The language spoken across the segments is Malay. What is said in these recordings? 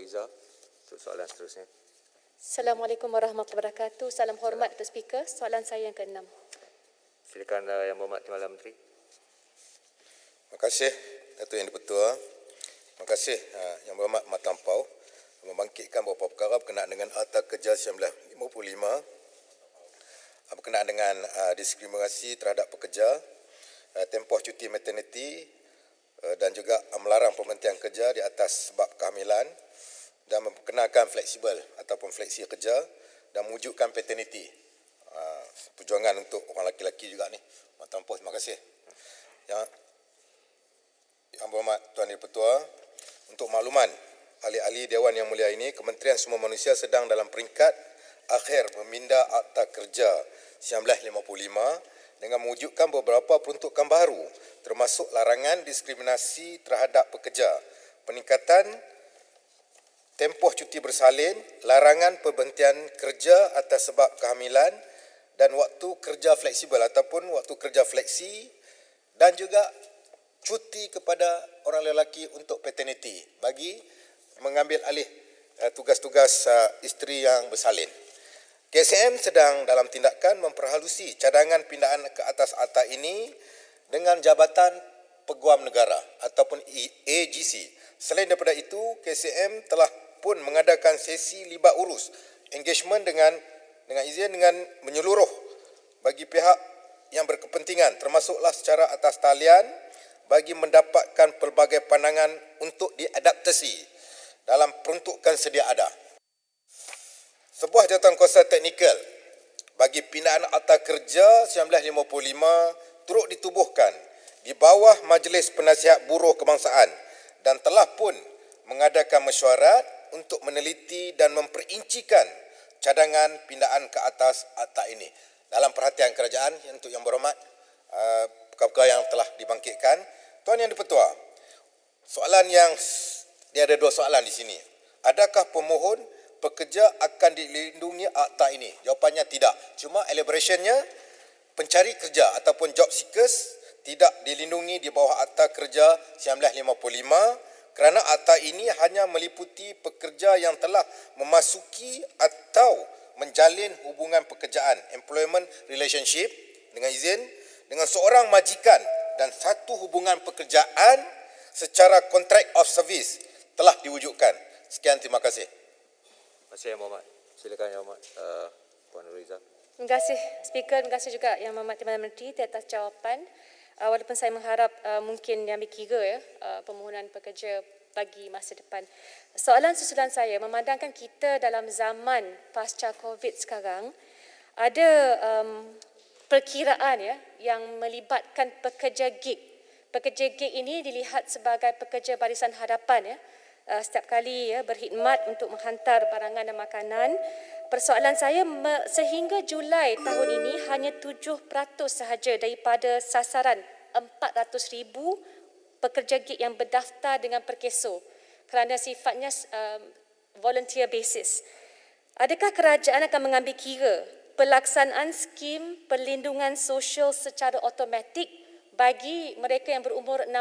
Nuriza untuk soalan seterusnya. Assalamualaikum warahmatullahi wabarakatuh. Salam hormat Datuk Speaker. Soalan saya yang ke-6. Silakan Yang Berhormat Timbalan Menteri. Terima kasih Datuk Yang di-Pertua. Terima kasih Yang Berhormat Mat Lampau membangkitkan beberapa perkara berkenaan dengan Akta Kerja 1955 berkenaan dengan diskriminasi terhadap pekerja, tempoh cuti materniti dan juga melarang pemberhentian kerja di atas sebab kehamilan dan memperkenalkan fleksibel ataupun fleksi kerja dan mewujudkan paternity. Perjuangan untuk orang lelaki juga ni. Mat Lampau, terima kasih. Yang Berhormat Tuan Di-Pertua, untuk makluman ahli-ahli Dewan Yang Mulia ini, Kementerian Semua Manusia sedang dalam peringkat akhir meminda Akta Kerja 1955 dengan mewujudkan beberapa peruntukan baru termasuk larangan diskriminasi terhadap pekerja, peningkatan tempoh cuti bersalin, larangan pemberhentian kerja atas sebab kehamilan dan waktu kerja fleksibel ataupun waktu kerja fleksi dan juga cuti kepada orang lelaki untuk paternity bagi mengambil alih tugas-tugas isteri yang bersalin. KSM sedang dalam tindakan memperhalusi cadangan pindaan ke atas akta ini dengan Jabatan Peguam Negara ataupun AGC. Selain daripada itu, KSM telah pun mengadakan sesi libat urus engagement dengan menyeluruh bagi pihak yang berkepentingan termasuklah secara atas talian bagi mendapatkan pelbagai pandangan untuk diadaptasi dalam peruntukan sedia ada. Sebuah jawatankuasa teknikal bagi pindaan Akta Kerja 1955 turut ditubuhkan di bawah Majlis Penasihat Buruh Kebangsaan dan telah pun mengadakan mesyuarat untuk meneliti dan memperincikan cadangan pindaan ke atas akta ini. Dalam perhatian kerajaan untuk Yang Berhormat, perkara-perkara yang telah dibangkitkan. Tuan Yang di-Pertua, dia ada dua soalan di sini. Adakah pemohon pekerja akan dilindungi akta ini? Jawapannya tidak. Cuma elaborationnya, pencari kerja ataupun job seekers tidak dilindungi di bawah Akta Kerja 1955 kerana akta ini hanya meliputi pekerja yang telah memasuki atau menjalin hubungan pekerjaan, employment relationship dengan seorang majikan dan satu hubungan pekerjaan secara contract of service telah diwujudkan. Sekian, terima kasih. Terima kasih Yang Berhormat. Silakan Yang Berhormat Puan Nuriza. Terima kasih Speaker, terima kasih juga Yang Berhormat Timbalan Menteri atas jawapan. Walaupun saya mengharap mungkin diambil kira permohonan pekerja bagi masa depan. Soalan susulan saya, memandangkan kita dalam zaman pasca COVID sekarang, ada perkiraan yang melibatkan pekerja gig. Pekerja gig ini dilihat sebagai pekerja barisan hadapan setiap kali berkhidmat untuk menghantar barangan dan makanan. Persoalan saya, sehingga Julai tahun ini hanya 7% sahaja daripada sasaran 400,000 pekerja gig yang berdaftar dengan Perkeso kerana sifatnya volunteer basis. Adakah kerajaan akan mengambil kira pelaksanaan skim perlindungan sosial secara automatik bagi mereka yang berumur 16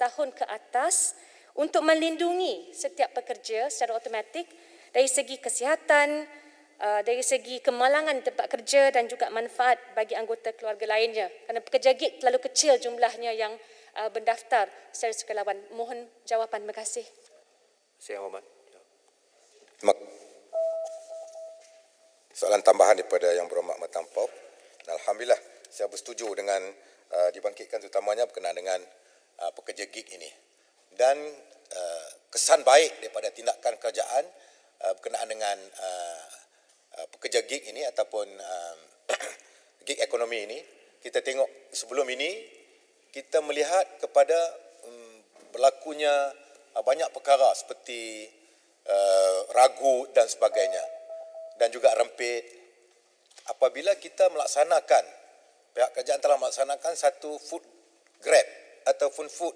tahun ke atas untuk melindungi setiap pekerja secara automatik dari segi kesihatan, dari segi kemalangan tempat kerja dan juga manfaat bagi anggota keluarga lainnya. Kerana pekerja gig terlalu kecil jumlahnya yang berdaftar secara sukarelawan. Mohon jawapan. Terima kasih. Yang Berhormat. Soalan tambahan daripada Yang Berhormat Mat Lampau. Alhamdulillah, saya bersetuju dengan dibangkitkan terutamanya berkenaan dengan pekerja gig ini. Dan kesan baik daripada tindakan kerajaan berkenaan dengan pekerja gig ini ataupun gig ekonomi ini. Kita tengok sebelum ini kita melihat kepada berlakunya banyak perkara seperti ragu dan sebagainya dan juga rempit. Apabila kita melaksanakan, pihak kerajaan telah melaksanakan satu food grab ataupun food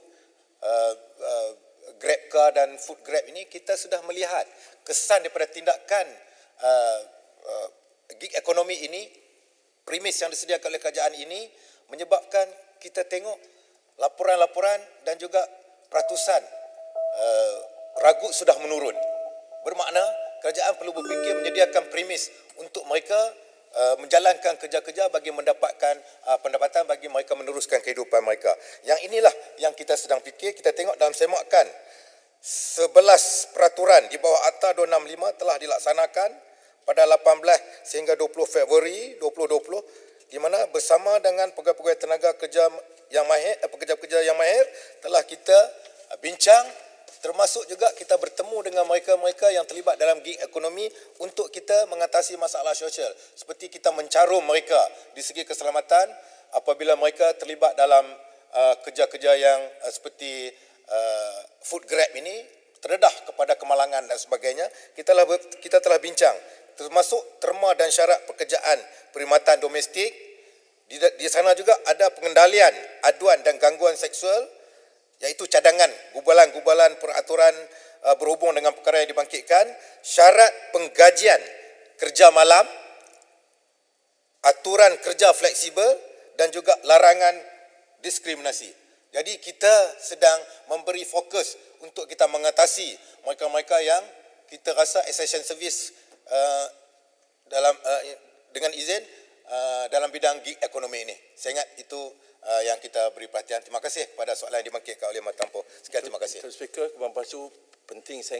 grab car dan food grab ini, kita sudah melihat kesan daripada tindakan gig ekonomi ini, premis yang disediakan oleh kerajaan ini menyebabkan kita tengok laporan-laporan dan juga peratusan ragut sudah menurun. kerajaan perlu berfikir menyediakan premis untuk mereka menjalankan kerja-kerja bagi mendapatkan pendapatan bagi mereka meneruskan kehidupan mereka. Yang inilah yang kita sedang fikir. Kita tengok dalam semakan 11 peraturan di bawah Akta 265 telah dilaksanakan pada 18 sehingga 20 Februari 2020 di mana bersama dengan pegawai-pegawai tenaga kerja yang mahir, pekerja-pekerja yang mahir telah kita bincang, termasuk juga kita bertemu dengan mereka-mereka yang terlibat dalam gig ekonomi untuk kita mengatasi masalah sosial. Seperti kita mencarum mereka di segi keselamatan apabila mereka terlibat dalam kerja-kerja yang seperti food grab ini, terdedah kepada kemalangan dan sebagainya. Kita telah bincang, termasuk terma dan syarat pekerjaan perkhidmatan domestik. Di sana juga ada pengendalian aduan dan gangguan seksual, iaitu cadangan, gubalan-gubalan peraturan berhubung dengan perkara yang dibangkitkan, syarat penggajian kerja malam, aturan kerja fleksibel dan juga larangan diskriminasi. Jadi kita sedang memberi fokus untuk kita mengatasi mereka-mereka yang kita rasa essential service dengan izin dalam bidang gig ekonomi ini. Saya ingat itu yang kita beri perhatian. Terima kasih kepada soalan yang dibangkitkan oleh Mat Tampo. Sekian, terima kasih. Mr. Speaker, Kebun Pasu penting saya